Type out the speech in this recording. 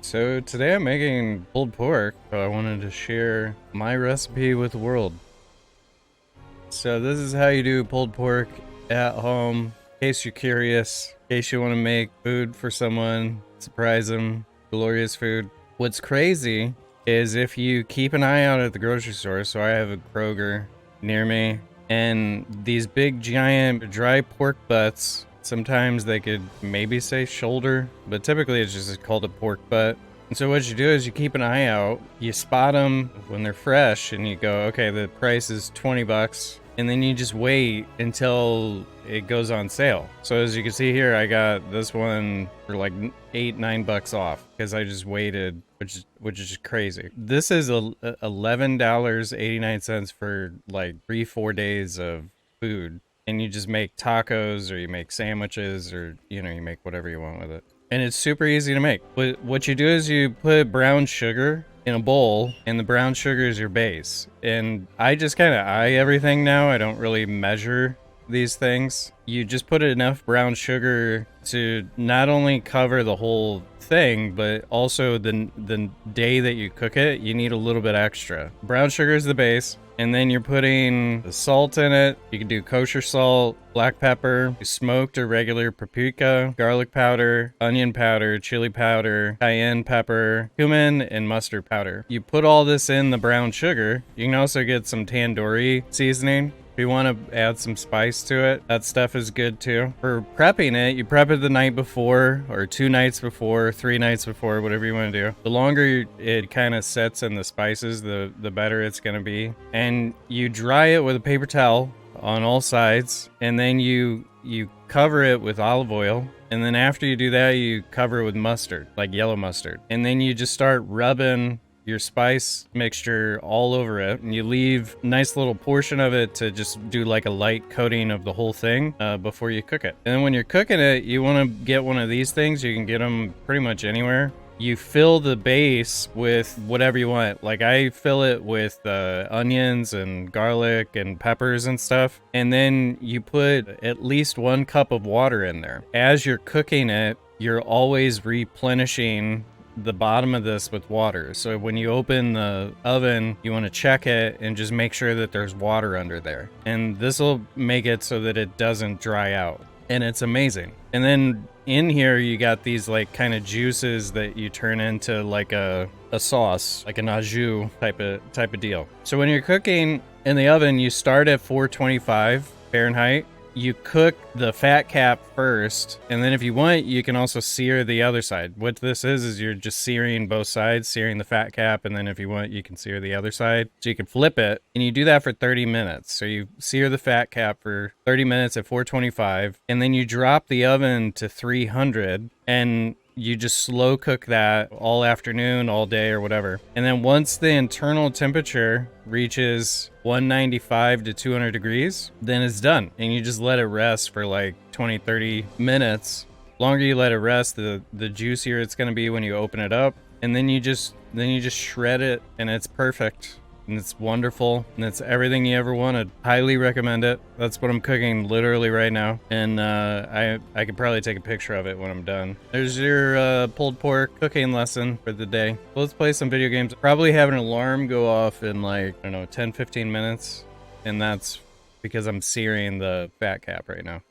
So today I'm making pulled pork, so I wanted to share my recipe with the world. So this is how you do pulled pork at home, in case you're curious, in case you want to make food for someone, surprise them, glorious food. What's crazy is if you keep an eye out at the grocery store, so I have a Kroger near me, and these big giant dry pork butts, sometimes they could maybe say shoulder, but typically it's just called a pork butt. And so what you do is you keep an eye out, you spot them when they're fresh, and you go, okay, the price is 20 bucks. And then you just wait until it goes on sale. So as you can see here, I got this one for like $8-9 off because I just waited, which is just crazy. This is $11.89 for like 3-4 days of food. And you just make tacos or you make sandwiches or, you make whatever you want with it. And it's super easy to make. What you do is you put brown sugar in a bowl, and the brown sugar is your base. And I just kind of eye everything now. I don't really measure these things. You just put enough brown sugar to not only cover the whole thing, but also the day that you cook it, you need a little bit extra. Brown sugar is the base. And then you're putting the salt in it. You can do kosher salt, black pepper, smoked or regular paprika, garlic powder, onion powder, chili powder, cayenne pepper, cumin, and mustard powder. You put all this in the brown sugar. You can also get some tandoori seasoning. If you want to add some spice to it, that stuff is good too. For prepping it, you prep it the night before, or 2 nights before, 3 nights before, whatever you want to do. The longer it kind of sets in the spices, the better it's going to be. And you dry it with a paper towel on all sides, and then you cover it with olive oil. And then after you do that, you cover it with mustard, like yellow mustard. And then you just start rubbing your spice mixture all over it, and you leave a nice little portion of it to just do like a light coating of the whole thing before you cook it. And then when you're cooking it, you want to get one of these things. You can get them pretty much anywhere. You fill the base with whatever you want. Like I fill it with onions and garlic and peppers and stuff. And then you put at least 1 cup of water in there. As you're cooking it, you're always replenishing the bottom of this with water. So when you open the oven, you want to check it and just make sure that there's water under there. And this will make it so that it doesn't dry out. And it's amazing. And then in here, you got these like kind of juices that you turn into like a sauce, like an au jus type of deal. So when you're cooking in the oven, you start at 425 Fahrenheit. You cook the fat cap first, and then if you want, you can also sear the other side. What this is you're just searing both sides, searing the fat cap, and then if you want, you can sear the other side. So you can flip it, and you do that for 30 minutes. So you sear the fat cap for 30 minutes at 425, and then you drop the oven to 300, and you just slow cook that all afternoon, all day, or whatever. And then once the internal temperature reaches 195 to 200 degrees, then it's done. And you just let it rest for like 20-30 minutes. The longer you let it rest, the juicier it's going to be when you open it up. And then you just shred it, and it's perfect. And it's wonderful, and it's everything you ever wanted. Highly recommend it. That's what I'm cooking literally right now, and I could probably take a picture of it when I'm done. There's your pulled pork cooking lesson for the day. Let's play some video games. Probably have an alarm go off in like, I don't know, 10-15 minutes, and that's because I'm searing the fat cap right now.